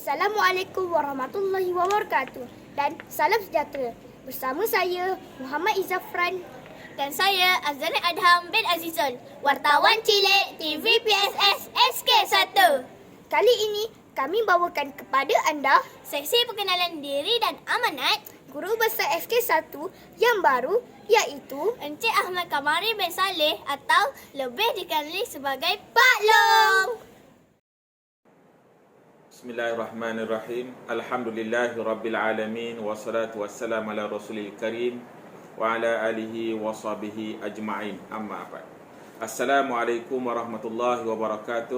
Assalamualaikum warahmatullahi wabarakatuh dan salam sejahtera. Bersama saya Muhammad Izzafran dan saya Azzarin Adham bin Azizul, wartawan cilik TV PSS SK1. Kali ini kami bawakan kepada anda sesi perkenalan diri dan amanat guru besar SK1 yang baru, iaitu Encik Ahmad Kamari bin Saleh atau lebih dikenali sebagai Pak Long. Bismillahirrahmanirrahim. Alhamdulillahirabbil-alamin wassalatu wassalamu ala rasulil karim wa ala alihi wa sahbihi ajma'in. Amma ba'd. Assalamualaikum warahmatullahi wabarakatuh.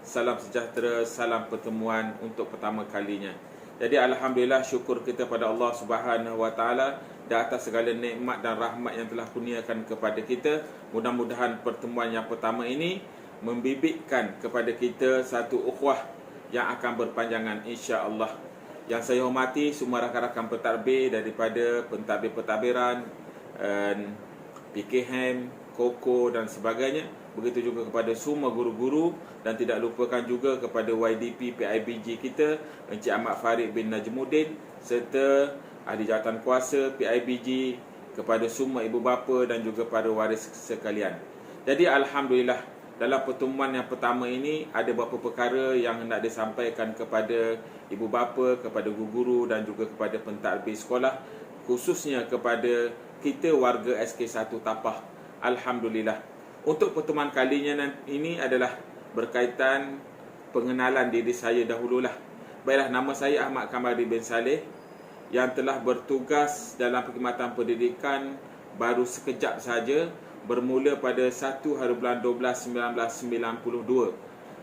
Salam sejahtera, salam pertemuan untuk pertama kalinya. Jadi alhamdulillah, syukur kita pada Allah Subhanahu wa taala di atas segala nikmat dan rahmat yang telah kurniakan kepada kita. Mudah-mudahan pertemuan yang pertama ini membibitkan kepada kita satu ukhuwah yang akan berpanjangan insya-Allah. Yang saya hormati semua rakan-rakan pentadbir daripada pentadbir-pentadbiran, PKM, Koko dan sebagainya. Begitu juga kepada semua guru-guru dan tidak lupakan juga kepada YDP PIBG kita, Encik Ahmad Farid bin Najmuddin, serta ahli jawatan kuasa PIBG, kepada semua ibu bapa dan juga para waris sekalian. Jadi alhamdulillah, dalam pertemuan yang pertama ini ada beberapa perkara yang hendak disampaikan kepada ibu bapa, kepada guru-guru dan juga kepada pentadbir sekolah, khususnya kepada kita warga SK1 Tapah. Alhamdulillah. Untuk pertemuan kalinya ini adalah berkaitan pengenalan diri saya dahululah. Baiklah, nama saya Ahmad Kamari bin Saleh yang telah bertugas dalam perkhidmatan pendidikan baru sekejap saja, bermula pada 1 hari bulan 12 1992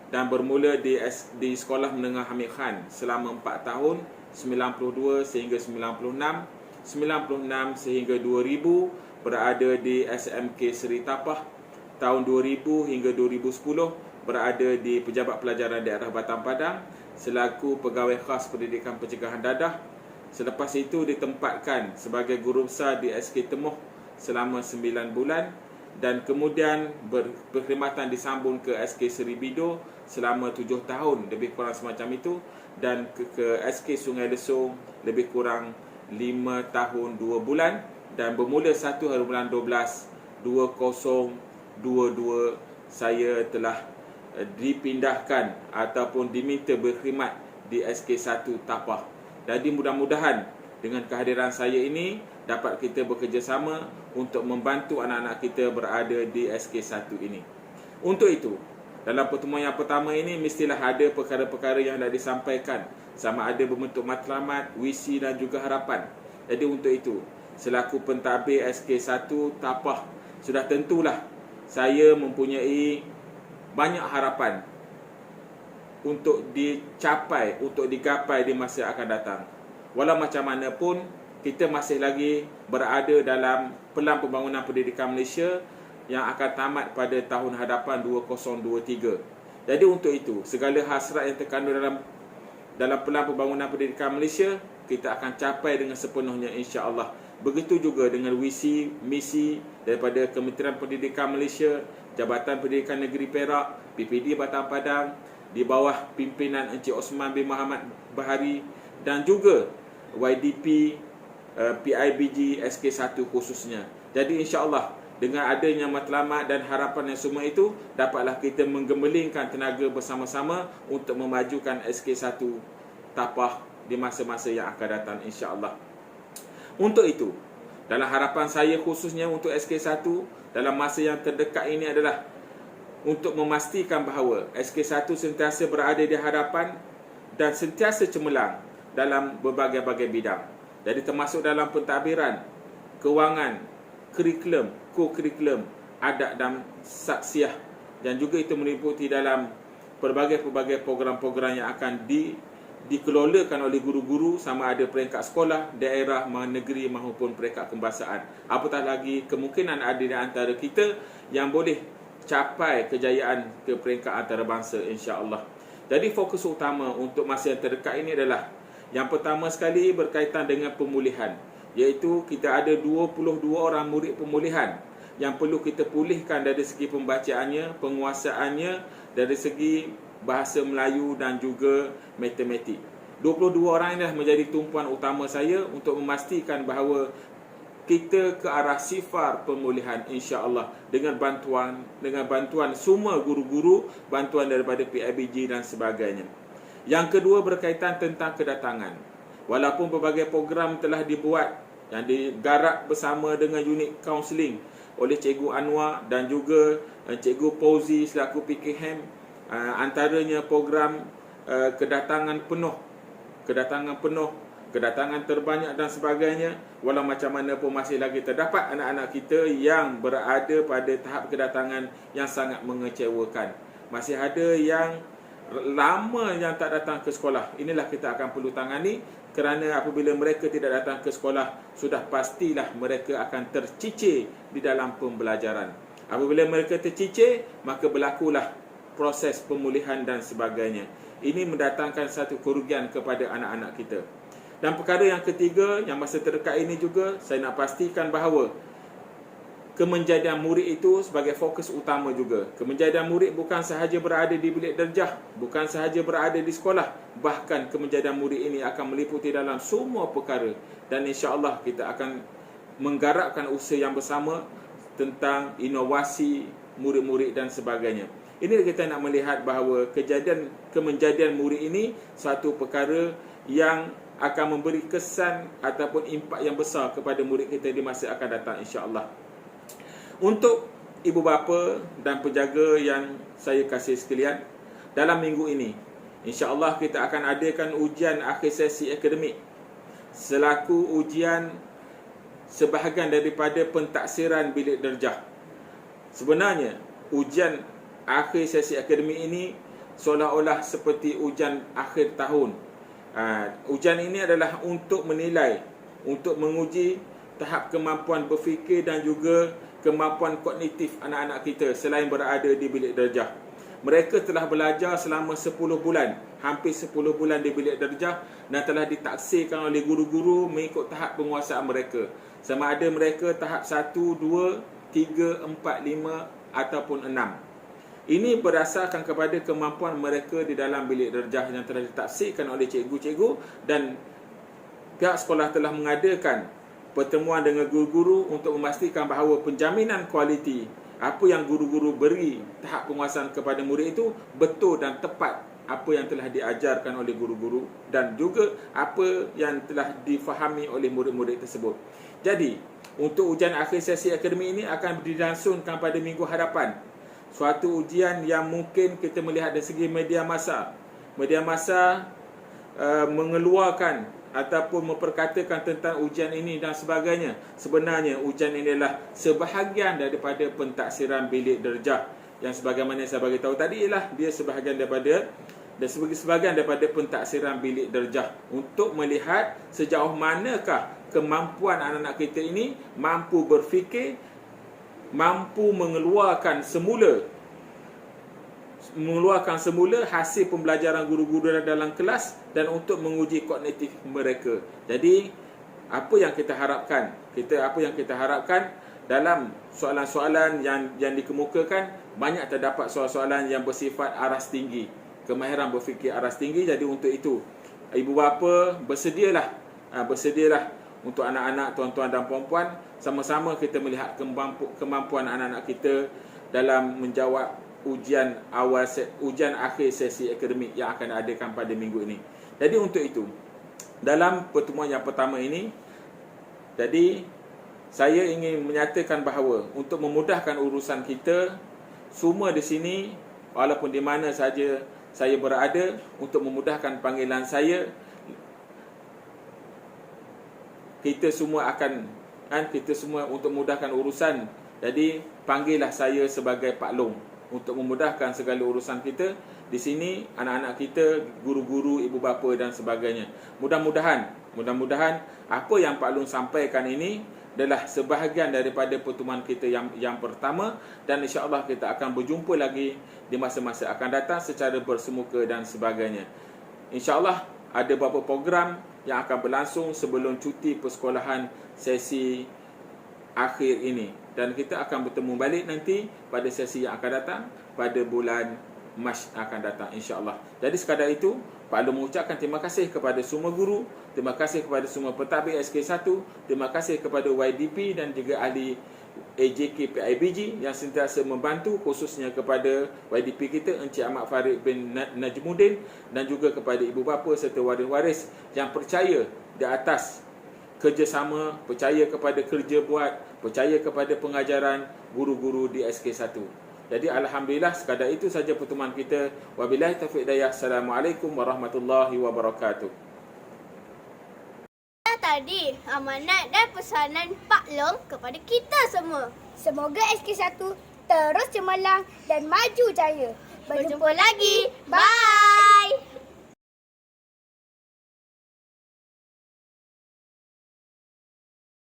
dan bermula di Sekolah Menengah Hamid Khan selama 4 tahun, 92 sehingga 96, 96 sehingga 2000 berada di SMK Seri Tapah, tahun 2000 hingga 2010 berada di Pejabat Pelajaran Daerah Batam Padang selaku pegawai khas pendidikan pencegahan dadah. Selepas itu ditempatkan sebagai guru besar di SK Temuh selama 9 bulan dan kemudian berkhidmatan disambung ke SK Seri Bido selama 7 tahun lebih kurang semacam itu, dan ke SK Sungai Lesung lebih kurang 5 tahun 2 bulan, dan bermula 1 hari bulan 12 2022 saya telah dipindahkan ataupun diminta berkhidmat di SK1 Tapah. Jadi mudah-mudahan dengan kehadiran saya ini dapat kita bekerjasama untuk membantu anak-anak kita berada di SK1 ini. Untuk itu, dalam pertemuan yang pertama ini mestilah ada perkara-perkara yang dah disampaikan, sama ada berbentuk matlamat, visi dan juga harapan. Jadi untuk itu, selaku pentadbir SK1 Tapah, sudah tentulah saya mempunyai banyak harapan untuk dicapai, untuk digapai di masa akan datang. Walau macam mana pun, kita masih lagi berada dalam Pelan Pembangunan Pendidikan Malaysia yang akan tamat pada tahun hadapan 2023. Jadi untuk itu, segala hasrat yang terkandung dalam Pelan Pembangunan Pendidikan Malaysia kita akan capai dengan sepenuhnya insya-Allah. Begitu juga dengan visi, misi daripada Kementerian Pendidikan Malaysia, Jabatan Pendidikan Negeri Perak, PPD Batam Padang di bawah pimpinan Encik Osman bin Muhammad Bahari dan juga YDP PIBG SK1 khususnya. Jadi insya-Allah dengan adanya matlamat dan harapan yang semua itu, dapatlah kita menggemblengkan tenaga bersama-sama untuk memajukan SK1 Tapah di masa-masa yang akan datang insya-Allah. Untuk itu, dalam harapan saya khususnya untuk SK1 dalam masa yang terdekat ini adalah untuk memastikan bahawa SK1 sentiasa berada di hadapan dan sentiasa cemerlang dalam berbagai-bagai bidang. Jadi termasuk dalam pentadbiran, kewangan, kurikulum, co-kurikulum, adab dan saksiah, dan juga itu meliputi dalam pelbagai-pelbagai program-program yang akan dikelolakan oleh guru-guru, sama ada peringkat sekolah, daerah, negeri maupun peringkat kebangsaan. Apatah lagi kemungkinan ada di antara kita yang boleh capai kejayaan ke peringkat antarabangsa insya-Allah. Jadi fokus utama untuk masa yang terdekat ini adalah yang pertama sekali berkaitan dengan pemulihan, iaitu kita ada 22 orang murid pemulihan yang perlu kita pulihkan dari segi pembacaannya, penguasaannya, dari segi bahasa Melayu dan juga matematik. 22 orang inilah menjadi tumpuan utama saya untuk memastikan bahawa kita ke arah sifar pemulihan insya-Allah dengan bantuan semua guru-guru, bantuan daripada PIBG dan sebagainya. Yang kedua berkaitan tentang kedatangan. Walaupun pelbagai program telah dibuat yang digarap bersama dengan unit kaunseling oleh Cikgu Anwar dan juga Cikgu Fauzi selaku PKM, antaranya program kedatangan penuh, kedatangan terbanyak dan sebagainya. Walau macam mana pun masih lagi terdapat anak-anak kita yang berada pada tahap kedatangan yang sangat mengecewakan. Masih ada yang lama yang tak datang ke sekolah. Inilah kita akan perlu tangani, kerana apabila mereka tidak datang ke sekolah, sudah pastilah mereka akan tercicir di dalam pembelajaran. Apabila mereka tercicir, maka berlakulah proses pemulihan dan sebagainya. Ini mendatangkan satu kerugian kepada anak-anak kita. Dan perkara yang ketiga, yang masa terdekat ini juga, saya nak pastikan bahawa kemenjadian murid itu sebagai fokus utama juga. Kemenjadian murid bukan sahaja berada di bilik darjah, bukan sahaja berada di sekolah, bahkan kemenjadian murid ini akan meliputi dalam semua perkara. Dan insya-Allah kita akan menggarapkan usaha yang bersama tentang inovasi murid-murid dan sebagainya. Ini kita nak melihat bahawa kemenjadian murid ini satu perkara yang akan memberi kesan ataupun impak yang besar kepada murid kita di masa akan datang insya-Allah. Untuk ibu bapa dan penjaga yang saya kasih sekalian, dalam minggu ini insya-Allah kita akan adakan ujian akhir sesi akademik selaku ujian sebahagian daripada pentaksiran bilik darjah. Sebenarnya ujian akhir sesi akademik ini seolah-olah seperti ujian akhir tahun. Ujian ini adalah untuk menilai, untuk menguji tahap kemampuan berfikir dan juga kemampuan kognitif anak-anak kita selain berada di bilik darjah. Mereka telah belajar selama 10 bulan, hampir 10 bulan di bilik darjah, dan telah ditaksirkan oleh guru-guru mengikut tahap penguasaan mereka. Sama ada mereka tahap 1, 2, 3, 4, 5 ataupun 6. Ini berdasarkan kepada kemampuan mereka di dalam bilik darjah yang telah ditafsirkan oleh cikgu-cikgu, dan pihak sekolah telah mengadakan pertemuan dengan guru-guru untuk memastikan bahawa penjaminan kualiti apa yang guru-guru beri tahap penguasaan kepada murid itu betul dan tepat apa yang telah diajarkan oleh guru-guru dan juga apa yang telah difahami oleh murid-murid tersebut. Jadi, untuk ujian akhir sesi akademik ini akan dilangsungkan pada minggu hadapan. Suatu ujian yang mungkin kita melihat dari segi media massa. Media massa mengeluarkan ataupun memperkatakan tentang ujian ini dan sebagainya. Sebenarnya ujian ini adalah sebahagian daripada pentaksiran bilik darjah. Yang sebagaimana saya bagi tahu tadi ialah dia sebahagian daripada pentaksiran bilik darjah untuk melihat sejauh manakah kemampuan anak-anak kita ini mampu berfikir, mampu mengeluarkan semula hasil pembelajaran guru-guru dalam kelas dan untuk menguji kognitif mereka. Jadi apa yang kita harapkan dalam soalan-soalan yang dikemukakan, banyak terdapat soalan-soalan yang bersifat aras tinggi, kemahiran berfikir aras tinggi. Jadi untuk itu ibu bapa bersedialah untuk anak-anak, tuan-tuan dan puan-puan, sama-sama kita melihat kemampuan anak-anak kita dalam menjawab ujian akhir sesi akademik yang akan diadakan pada minggu ini. Jadi untuk itu, dalam pertemuan yang pertama ini, jadi saya ingin menyatakan bahawa untuk memudahkan urusan kita, semua di sini, walaupun di mana saja saya berada, untuk memudahkan panggilan saya, kita semua untuk memudahkan urusan. Jadi panggillah saya sebagai Pak Long untuk memudahkan segala urusan kita di sini, anak-anak kita, guru-guru, ibu bapa dan sebagainya. Mudah-mudahan apa yang Pak Long sampaikan ini adalah sebahagian daripada pertemuan kita yang pertama, dan insya-Allah kita akan berjumpa lagi di masa-masa akan datang secara bersemuka dan sebagainya. Insya-Allah ada beberapa program yang akan berlangsung sebelum cuti persekolahan sesi akhir ini, dan kita akan bertemu balik nanti pada sesi yang akan datang pada bulan Mac akan datang insya-Allah. Jadi sekadar itu, Pak Long mengucapkan terima kasih kepada semua guru, terima kasih kepada semua pentadbir SK1, terima kasih kepada YDP dan juga ahli AJK PIBG yang sentiasa membantu, khususnya kepada YDP kita Encik Ahmad Farid bin Najmuddin dan juga kepada ibu bapa serta waris-waris yang percaya di atas kerjasama, percaya kepada kerja buat, percaya kepada pengajaran guru-guru di SK1. Jadi alhamdulillah, sekadar itu saja pertemuan kita. Wabillahi taufiq hidayah. Assalamualaikum warahmatullahi wabarakatuh. Tadi amanat dan pesanan Pak Long kepada kita semua. Semoga SK1 terus cemerlang dan maju jaya. Berjumpa lagi. Bye.